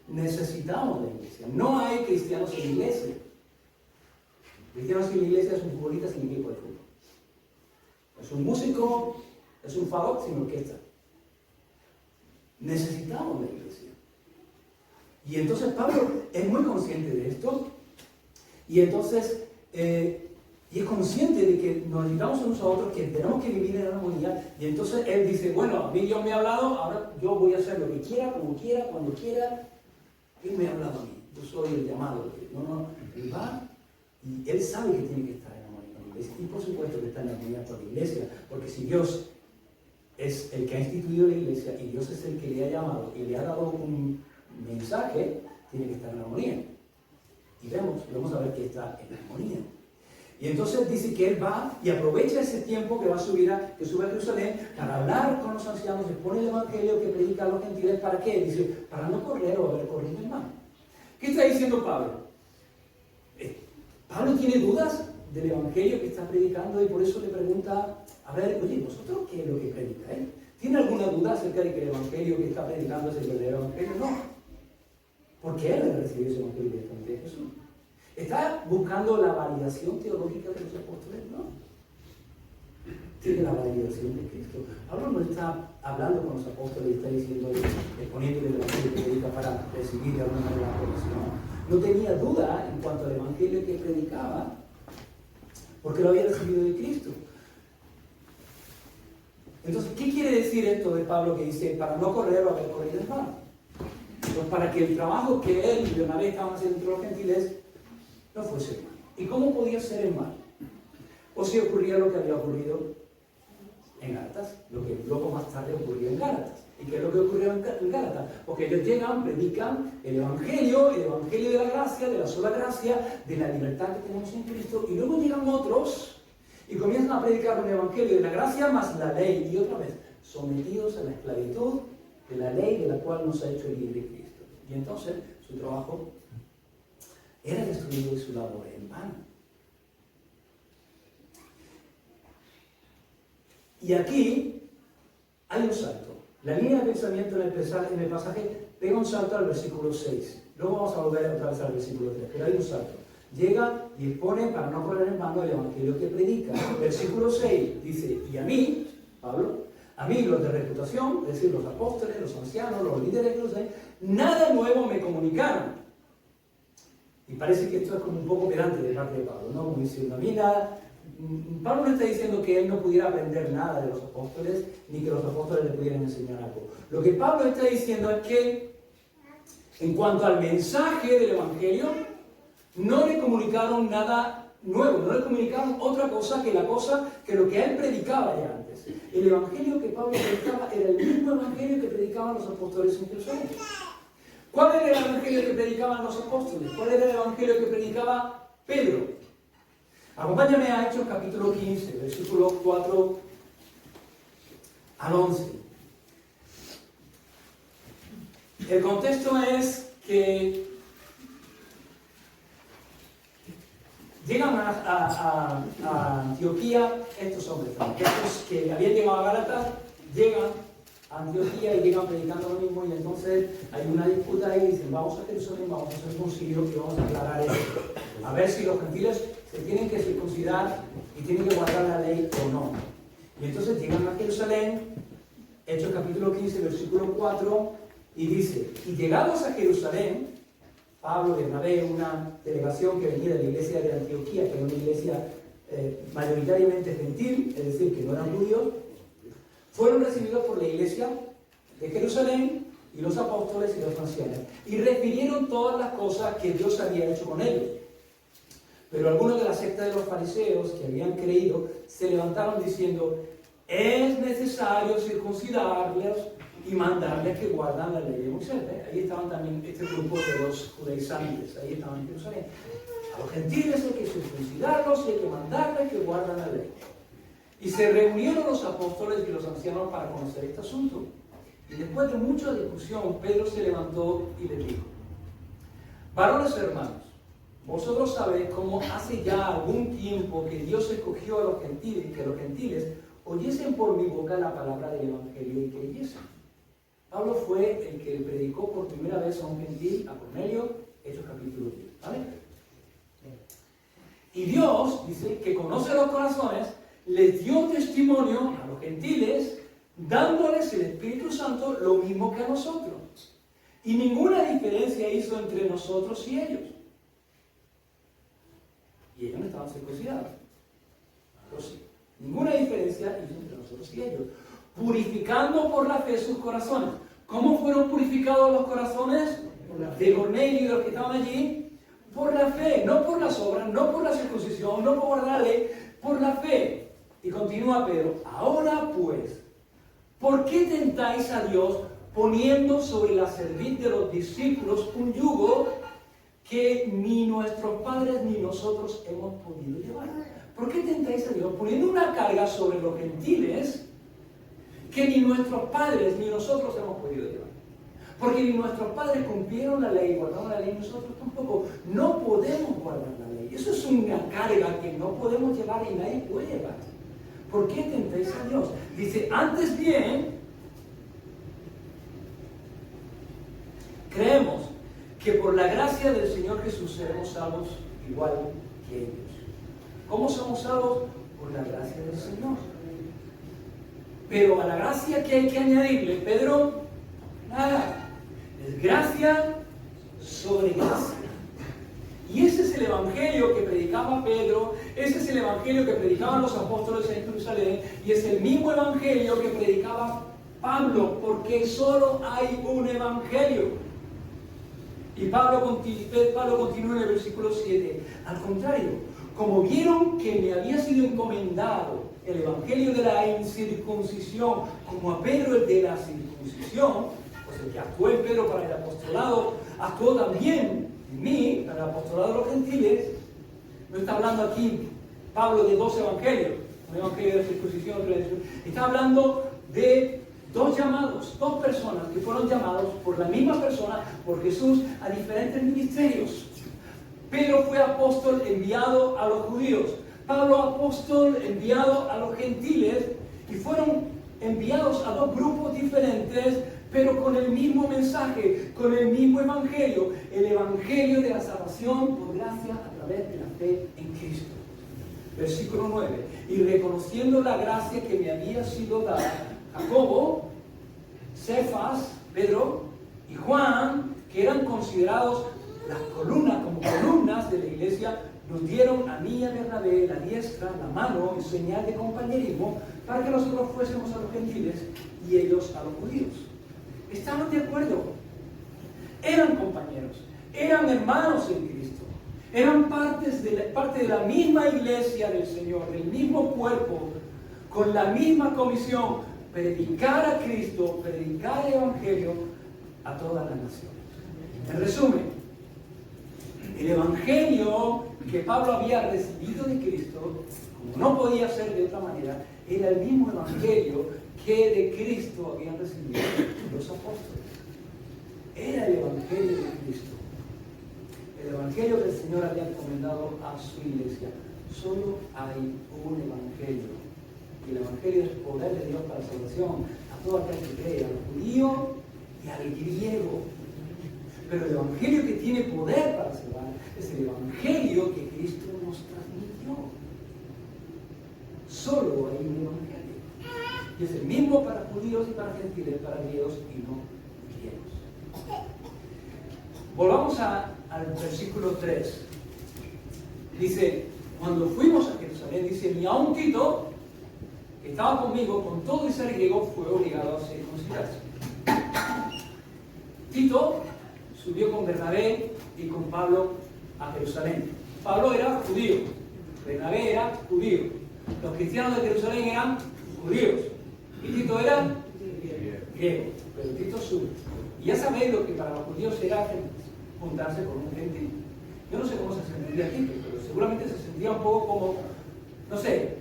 Necesitamos la iglesia. No hay cristianos sin iglesia. Cristianos sin iglesia es un futbolista sin equipo de fútbol. Es un músico, es un fagot sin orquesta. Necesitamos la iglesia. Y entonces Pablo es muy consciente de esto. Y entonces, y es consciente de que nos necesitamos unos a otros, que tenemos que vivir en armonía. Y entonces él dice, bueno, a mí Dios me ha hablado, ahora yo voy a hacer lo que quiera, como quiera, cuando quiera. Él me ha hablado a mí, yo soy el llamado. Él va y él sabe que tiene que estar en armonía con la iglesia. Y por supuesto que está en armonía con la iglesia, porque si Dios es el que ha instituido la iglesia y Dios es el que le ha llamado y le ha dado un mensaje, tiene que estar en armonía. Y vamos a ver que está en armonía. Y entonces dice que él va y aprovecha ese tiempo que sube a Jerusalén para hablar con los ancianos, expone el evangelio que predica a los gentiles. ¿Para qué? Dice, para no correr o haber corrido en vano. ¿Qué está diciendo Pablo? Pablo tiene dudas del evangelio que está predicando y por eso le pregunta, a ver, oye, ¿vosotros qué es lo que predicáis? ¿Tiene alguna duda acerca de que el evangelio que está predicando es el verdadero evangelio? No. Porque él recibió ese evangelio directamente de Jesús. ¿Está buscando la validación teológica de los apóstoles? No. Tiene la validación de Cristo. Pablo no está hablando con los apóstoles y está diciendo, exponiéndole el evangelio que predica para recibir de alguna manera la aprobación. No tenía duda en cuanto al evangelio que predicaba, porque lo había recibido de Cristo. Entonces, ¿qué quiere decir esto de Pablo que dice, para no correr o haber corrido en vano? Pues para que el trabajo que él y Bernabé estaban haciendo entre los gentiles no fuese en vano. ¿Y cómo podía ser en vano? O si ocurría lo que había ocurrido en Gálatas, lo que luego más tarde ocurrió en Gálatas. ¿Y qué es lo que ocurrió en Gálatas? Porque ellos llegan, predican el evangelio de la gracia, de la sola gracia, de la libertad que tenemos en Cristo, y luego llegan otros y comienzan a predicar un evangelio de la gracia más la ley, y otra vez, sometidos a la esclavitud de la ley de la cual nos ha hecho libre Cristo. Y entonces su trabajo era destruido y su labor en vano. Y aquí hay un salto. La línea de pensamiento en el pasaje pega un salto al versículo 6. Luego vamos a volver otra vez al versículo 3, pero hay un salto. Llega y expone para no correr en vano el evangelio que predica. Versículo 6 dice, y a mí, Pablo, a mí los de reputación, es decir, los apóstoles, los ancianos, los líderes de Jerusalén, nada nuevo me comunicaron. Y parece que esto es como un poco pedante de parte de Pablo, ¿no? Como diciendo, a mí nada. Pablo no está diciendo que él no pudiera aprender nada de los apóstoles, ni que los apóstoles le pudieran enseñar algo. Lo que Pablo está diciendo es que, en cuanto al mensaje del evangelio, no le comunicaron nada nuevo, no le comunicaron otra cosa que lo que él predicaba ya antes. El evangelio que Pablo predicaba era el mismo evangelio que predicaban los apóstoles en Jerusalén. ¿Cuál era el evangelio que predicaban los apóstoles? ¿Cuál era el evangelio que predicaba Pedro? Acompáñame a Hechos capítulo 15, versículo 4 al 11. El contexto es que llegan a Antioquía estos hombres, estos que habían llegado a Gálatas, llegan a Antioquía y llegan predicando lo mismo, y entonces hay una disputa ahí y dicen, vamos a Jerusalén, vamos a hacer un concilio y vamos a aclarar esto. A ver si los gentiles se tienen que circuncidar y tienen que guardar la ley o no. Y entonces llegan a Jerusalén, Hechos capítulo 15, versículo 4, y dice, y llegados a Jerusalén, Pablo y Bernabé, una delegación que venía de la iglesia de Antioquía, que era una iglesia mayoritariamente gentil, es decir, que no eran judíos, fueron recibidos por la iglesia de Jerusalén y los apóstoles y los ancianos, y refirieron todas las cosas que Dios había hecho con ellos. Pero algunos de la secta de los fariseos que habían creído se levantaron diciendo, es necesario circuncidarles y mandarles que guardan la ley de Moisés. Ahí estaban también este grupo de los judaizantes, ahí estaban en Jerusalén. A los gentiles hay que circuncidarlos y hay que mandarles que guardan la ley. Y se reunieron los apóstoles y los ancianos para conocer este asunto. Y después de mucha discusión, Pedro se levantó y les dijo, varones hermanos, vosotros sabéis cómo hace ya algún tiempo que Dios escogió a los gentiles y que los gentiles oyesen por mi boca la palabra del evangelio y creyesen. Pablo fue el que le predicó por primera vez a un gentil, a Cornelio, Hechos capítulo 10. ¿Vale? Y Dios, dice, que conoce los corazones, les dio testimonio a los gentiles, dándoles el Espíritu Santo lo mismo que a nosotros. Y ninguna diferencia hizo entre nosotros y ellos. Y ellos no estaban circuncidados. Pero sí, ninguna diferencia hizo entre nosotros y ellos. Purificando por la fe sus corazones. ¿Cómo fueron purificados los corazones de Cornelio y de los que estaban allí? Por la fe, no por las obras, no por la circuncisión, no por guardar la ley, por la fe. Y continúa Pedro, ahora pues, ¿por qué tentáis a Dios poniendo sobre la cerviz de los discípulos un yugo que ni nuestros padres ni nosotros hemos podido llevar? ¿Por qué tentáis a Dios poniendo una carga sobre los gentiles que ni nuestros padres ni nosotros hemos podido llevar? Porque ni nuestros padres cumplieron la ley, guardaron la ley, nosotros tampoco. No podemos guardar la ley. Eso es una carga que no podemos llevar y nadie puede llevar. ¿Por qué tentáis a Dios? Dice, antes bien, creemos que por la gracia del Señor Jesús seremos salvos igual que ellos. ¿Cómo somos salvos? Por la gracia del Señor. Pero a la gracia, ¿qué hay que añadirle? Pedro, nada. Es gracia sobre gracia. Y ese es el evangelio que predicaba Pedro, ese es el evangelio que predicaban los apóstoles en Jerusalén, y es el mismo evangelio que predicaba Pablo, porque solo hay un evangelio. Y Pablo continúa en el versículo 7. Al contrario, como vieron que me había sido encomendado el evangelio de la incircuncisión, como a Pedro el de la circuncisión, pues el que actuó en Pedro para el apostolado, actuó también en mí, para el apostolado de los gentiles. No está hablando aquí Pablo de dos evangelios, un evangelio de la circuncisión, otro de la circuncisión. Está hablando de dos llamados, dos personas que fueron llamados por la misma persona, por Jesús, a diferentes ministerios. Pedro fue apóstol enviado a los judíos, Pablo apóstol enviado a los gentiles, y fueron enviados a dos grupos diferentes, pero con el mismo mensaje, con el mismo evangelio, el evangelio de la salvación por gracia a través de la fe en Cristo. Versículo 9. Y reconociendo la gracia que me había sido dada, Jacobo, Cefas, Pedro y Juan, que eran considerados las columnas, como columnas de la iglesia, nos dieron a mí y a Bernabé la diestra, la mano, en señal de compañerismo, para que nosotros fuésemos a los gentiles y ellos a los judíos. Estaban de acuerdo, eran compañeros, eran hermanos en Cristo, eran parte de la misma iglesia del Señor, del mismo cuerpo, con la misma comisión: predicar a Cristo, predicar el evangelio a todas las naciones. En resumen, el evangelio que Pablo había recibido de Cristo, como no podía ser de otra manera, era el mismo evangelio que de Cristo habían recibido los apóstoles. Era el evangelio de Cristo, el evangelio que el Señor había encomendado a su iglesia. Solo hay un evangelio, y el evangelio es el poder de Dios para la salvación a todo aquel que cree, al judío y al griego. Pero el evangelio que tiene poder para salvar es el evangelio que Cristo nos transmitió. Solo hay un evangelio. Y es el mismo para judíos y para gentiles, para griegos y no griegos. Volvamos al versículo 3. Dice, cuando fuimos a Jerusalén, dice, ni aun Tito, que estaba conmigo, con todo y ser griego, fue obligado a circuncidarse. Tito subió con Bernabé y con Pablo a Jerusalén. Pablo era judío, Bernabé era judío, los cristianos de Jerusalén eran judíos, y Tito era griego, pero Tito sube. Y ya sabéis lo que para los judíos era juntarse con un gentil. Yo no sé cómo se sentiría Tito, pero seguramente se sentía un poco como, no sé,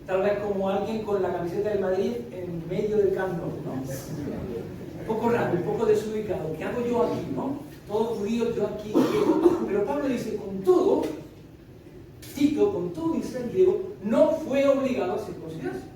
tal vez como alguien con la camiseta del Madrid en medio del Camp Nou, ¿no? Un poco raro, un poco desubicado. ¿Qué hago yo aquí, no? Todos judíos, yo aquí, griego. Pero Pablo dice, con todo, Tito, con todo y ser griego, no fue obligado a circuncidarse.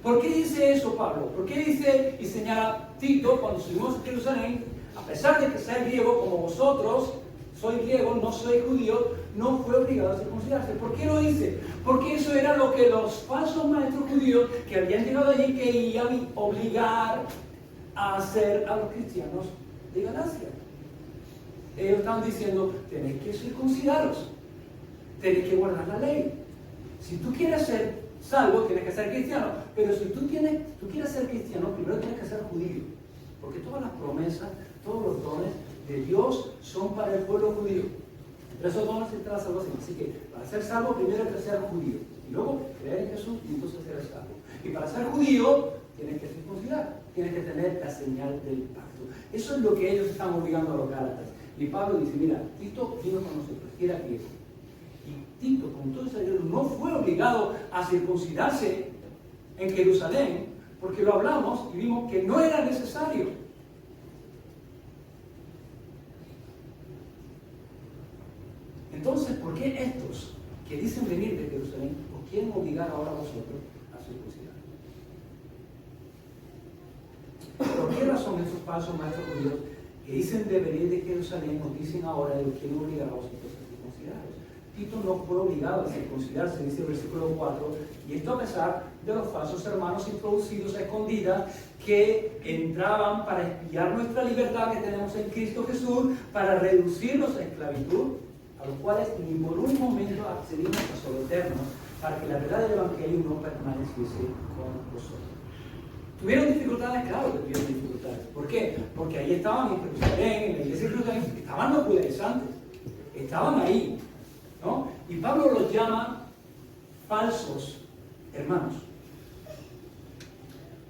¿Por qué dice eso Pablo? ¿Por qué dice y señala Tito cuando subimos a Jerusalén, a pesar de que sea griego como vosotros, soy griego, no soy judío, no fue obligado a circuncidarse? ¿Por qué lo dice? Porque eso era lo que los falsos maestros judíos que habían llegado allí querían obligar a hacer a los cristianos de Galacia. Ellos estaban diciendo, tenéis que circuncidaros, tenéis que guardar la ley. Si tú quieres ser salvo, tienes que ser cristiano. Pero si tú quieres ser cristiano, primero tienes que ser judío. Porque todas las promesas, todos los dones de Dios son para el pueblo judío. Entre esos dones está la salvación. Así que para ser salvo, primero hay que ser judío. Y luego creer en Jesús y entonces ser salvo. Y para ser judío, tienes que circuncidar. Tienes que tener la señal del pacto. Eso es lo que ellos están obligando a los gálatas. Y Pablo dice, mira, Tito vino con nosotros, que era griego. Y Tito, con todo ese ayuno, no fue obligado a circuncidarse en Jerusalén, porque lo hablamos y vimos que no era necesario. Entonces, ¿por qué estos que dicen venir de Jerusalén os quieren obligar ahora a vosotros a circuncidar? ¿Por qué razón esos falsos maestros judíos que dicen de venir de Jerusalén nos dicen ahora que los quieren obligar a vosotros a circuncidaros? Tito no fue obligado a circuncidarse, dice el versículo 4, y esto a pesar de los falsos hermanos introducidos a escondidas que entraban para espiar nuestra libertad que tenemos en Cristo Jesús, para reducirnos a esclavitud, a los cuales ni por un momento accedimos a someternos, para que la verdad del Evangelio no permaneciese con vosotros. ¿Tuvieron dificultades? Claro que tuvieron dificultades. ¿Por qué? Porque ahí estaban en Jerusalén, en la iglesia de Jerusalén, estaban los judaizantes, estaban ahí, ¿no? Y Pablo los llama falsos hermanos.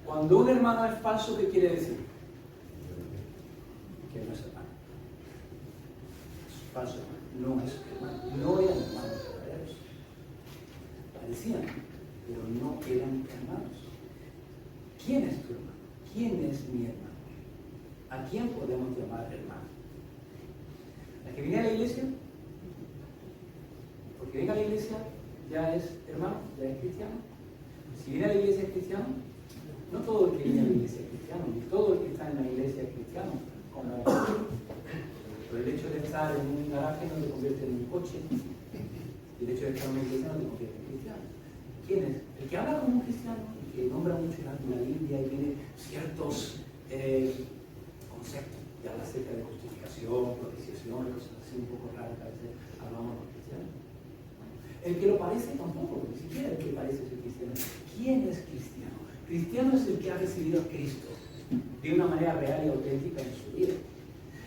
Cuando un hermano es falso, ¿qué quiere decir? Que no es hermano. Es falso hermano, no es hermano. No eran hermanos verdaderos. Parecían, pero no eran hermanos. ¿Quién es tu hermano? ¿Quién es mi hermano? ¿A quién podemos llamar hermano? ¿La que viene a la iglesia? Porque venga a la iglesia ya es hermano, ya es cristiano. Si viene a la iglesia es cristiano, no todo el que viene a la iglesia es cristiano, ni todo el que está en la iglesia es cristiano. Como por el hecho de estar en un garaje no te convierte en un coche, y el hecho de estar en una iglesia no te convierte en cristiano. ¿Quién es? El que habla como un cristiano, el que nombra mucho en la Biblia y tiene ciertos conceptos, y habla acerca de justificación, propiciación, cosas así un poco raras que a veces hablamos los cristianos. El que lo parece tampoco, ni siquiera el que parece ser cristiano. ¿Quién es cristiano? Cristiano es el que ha recibido a Cristo de una manera real y auténtica en su vida.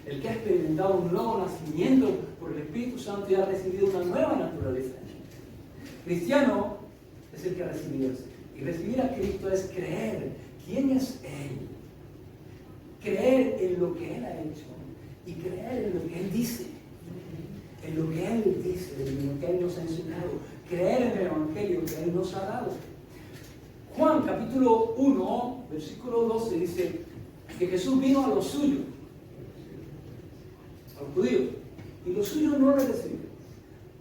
El que ha experimentado un nuevo nacimiento por el Espíritu Santo y ha recibido una nueva naturaleza. Cristiano es el que ha recibido eso. Y recibir a Cristo es creer quién es Él. Creer en lo que Él ha hecho y creer en lo que Él dice. En lo que Él dice, en lo que Él nos ha enseñado. Creer en el Evangelio que Él nos ha dado. Juan capítulo 1, versículo 12 dice que Jesús vino a los suyos, a los judíos, y los suyos no le recibieron.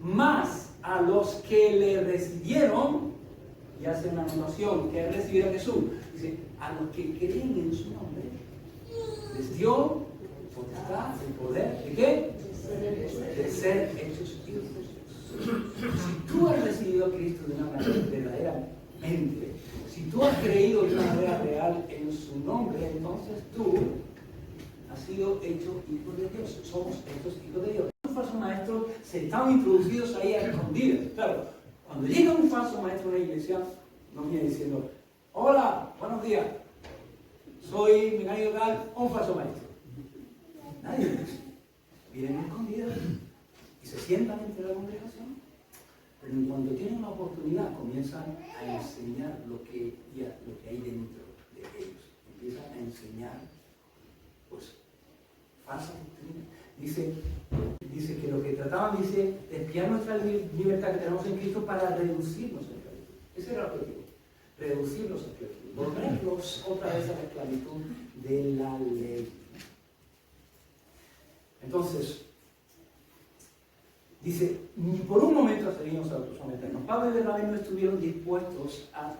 Mas a los que le recibieron, y hace una anotación, que recibir a Jesús, dice, a los que creen en su nombre, les dio potestad, el poder, ¿de qué? De ser hechos hijos de Dios. Si tú has recibido a Cristo de una manera verdaderamente, si tú has creído de una manera real en su nombre, entonces tú has sido hecho hijo de Dios. Somos hechos hijos de Dios. Los falsos maestros se están introducidos ahí a escondidas. Claro, cuando llega un falso maestro a una iglesia, no viene diciendo, hola, buenos días, soy Menganito tal, un falso maestro. Nadie lo dice. Vienen escondidas y se sientan entre la congregación, pero en cuanto tienen una oportunidad comienzan a enseñar lo que hay dentro de ellos. Empiezan a enseñar, pues, falsa doctrina. Dice que lo que trataban, dice, espiar nuestra libertad que tenemos en Cristo para reducirnos a esclavitud. Ese era el objetivo, reducirnos a esclavitud, volverlos otra vez a la esclavitud de la ley. Entonces, dice, ni por un momento accedimos a someternos. Pablo y Bernabé no estuvieron dispuestos a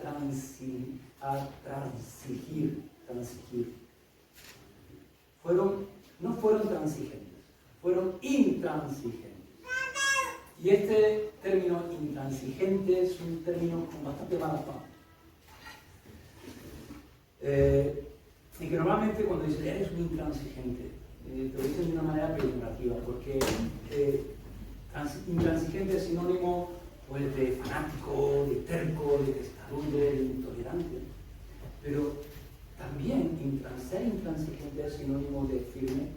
a transigir. No fueron transigentes, fueron intransigentes. Y este término intransigente es un término con bastante mala fama. Y que normalmente cuando dicen eres un intransigente, te lo dicen de una manera peyorativa, porque intransigente es sinónimo pues, de fanático, de terco, de testarudo, de intolerante. Pero también ser intransigente es sinónimo de firme,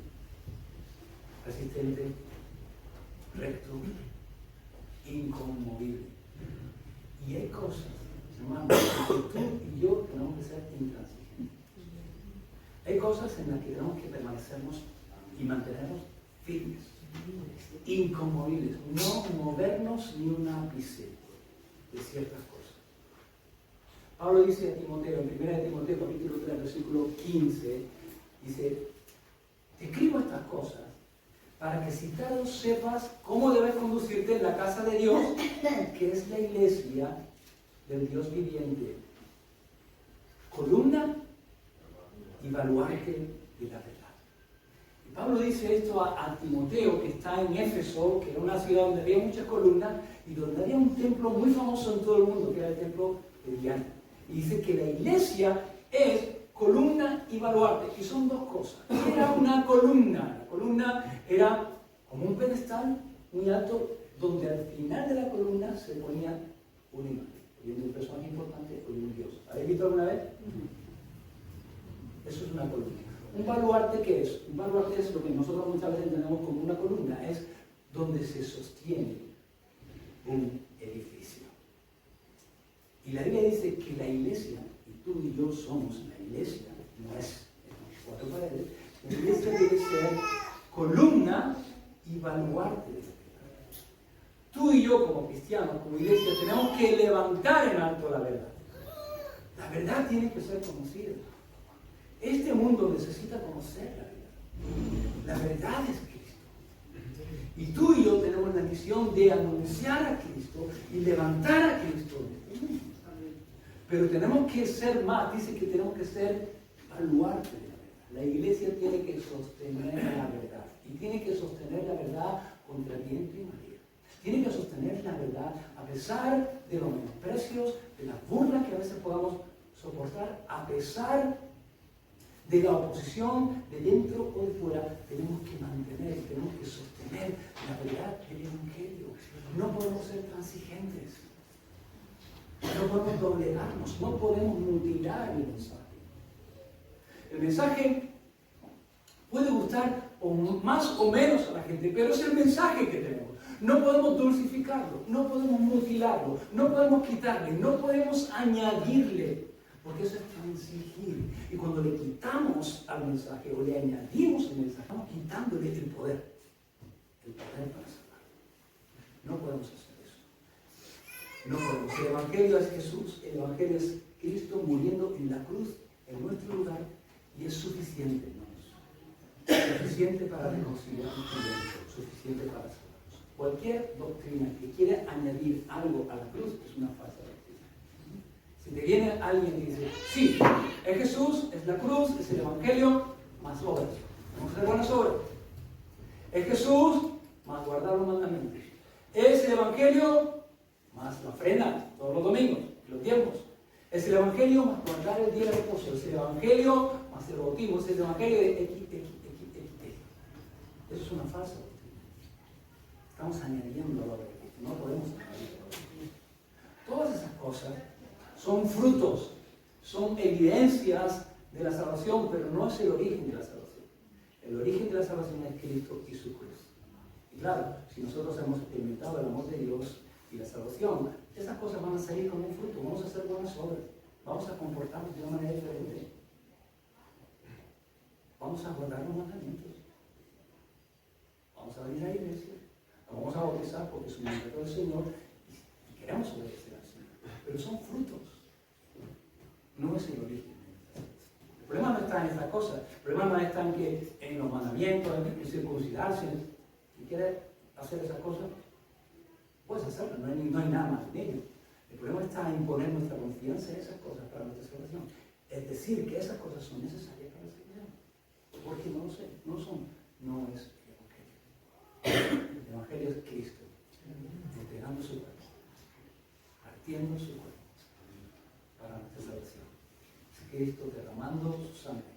resistente, recto, inconmovible. Y hay cosas, hermanos, que tú y yo tenemos que ser intransigentes. Hay cosas en las que tenemos que permanecernos y mantenernos firmes, inconmovibles, no movernos ni un ápice de ciertas cosas. Pablo dice a Timoteo, en 1 Timoteo capítulo 3, versículo 15, dice, te escribo estas cosas para que citados sepas cómo debes conducirte en la casa de Dios, que es la iglesia del Dios viviente, columna y baluarte de la verdad. Y Pablo dice esto a Timoteo, que está en Éfeso, que era una ciudad donde había muchas columnas y donde había un templo muy famoso en todo el mundo, que era el templo de Diana. Y dice que la iglesia es columna y baluarte, y son dos cosas. Era una columna. La columna era como un pedestal muy alto, donde al final de la columna se ponía una imagen, o un personaje importante o un dios. ¿Habéis visto alguna vez? Eso es una columna. ¿Un baluarte qué es? Un baluarte es lo que nosotros muchas veces entendemos como una columna, es donde se sostiene un edificio. Y la Biblia dice que la iglesia, y tú y yo somos la iglesia, no es cuatro paredes, la iglesia debe ser columna y baluarte. Tú y yo como cristianos, como iglesia, tenemos que levantar en alto la verdad. La verdad tiene que ser conocida. Este mundo necesita conocer la verdad. La verdad es Cristo. Y tú y yo tenemos la misión de anunciar a Cristo y levantar a Cristo. Pero tenemos que ser más, dice que tenemos que ser baluarte de la verdad. La iglesia tiene que sostener la verdad. Y tiene que sostener la verdad contra viento y marea. Tiene que sostener la verdad a pesar de los menosprecios, de las burlas que a veces podamos soportar, a pesar de la oposición de dentro o de fuera. Tenemos que mantener, tenemos que sostener la verdad del Evangelio. No podemos ser transigentes. No podemos doblegarnos, no podemos mutilar el mensaje. El mensaje puede gustar más o menos a la gente, pero es el mensaje que tenemos. No podemos dulcificarlo, no podemos mutilarlo, no podemos quitarle, no podemos añadirle, porque eso es transigir. Y cuando le quitamos al mensaje o le añadimos el mensaje, estamos quitándole el poder para salvar. No podemos hacer. No podemos. El Evangelio es Jesús, el Evangelio es Cristo muriendo en la cruz, en nuestro lugar, y es suficiente, hermanos. Suficiente para reconciliarnos con Dios, suficiente para salvarnos. Cualquier doctrina que quiera añadir algo a la cruz es una falsa doctrina. Si te viene alguien y dice, sí, es Jesús, es la cruz, es el Evangelio, más obras. Vamos a hacer buenas obras. Es Jesús, más guardar los mandamientos. Es el Evangelio, más la ofrenda todos los domingos, los diezmos. Es el Evangelio más guardar el día de reposo. Es el Evangelio más el bautismo. Es el Evangelio de Eso es una falsa doctrina. Estamos añadiendo lo de Cristo. No podemos añadirlo. Todas esas cosas son frutos, son evidencias de la salvación, pero no es el origen de la salvación. El origen de la salvación es Cristo y su cruz. Y claro, si nosotros hemos experimentado el amor de Dios y la salvación, esas cosas van a salir como un fruto. Vamos a hacer buenas obras, vamos a comportarnos de una manera diferente, vamos a guardar los mandamientos, vamos a venir a la iglesia, nos vamos a bautizar porque es un mandato del Señor y queremos obedecer al Señor, pero son frutos, no es el origen. El problema no está en estas cosas, el problema no está en los mandamientos, en circuncidarse. Si quieres hacer esas cosas, puedes hacerlo, no hay nada más en ello. El problema está en poner nuestra confianza en esas cosas para nuestra salvación. Es decir, que esas cosas son necesarias para la salvación. Porque no lo sé, no son. No es el Evangelio. El Evangelio es Cristo, entregando su cuerpo, partiendo su cuerpo para nuestra salvación. Es Cristo derramando su sangre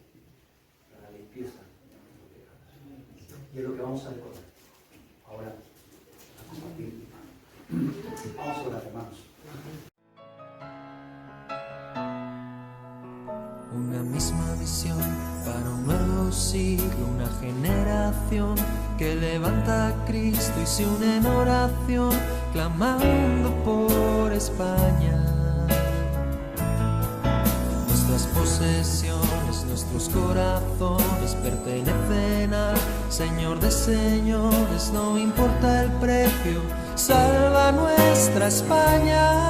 para la limpieza de nuestros pecados. Y es lo que vamos a recordar ahora, a compartir. Vamos a orar, hermanos. Una misma visión para un nuevo siglo, una generación que levanta a Cristo y se une en oración, clamando por España. Nuestras posesiones, nuestros corazones pertenecen al Señor de señores, no importa el precio, salva nuestra España.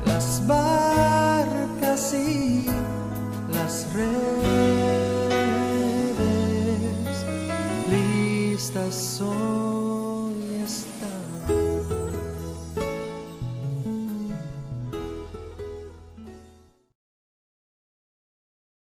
Las barcas y las redes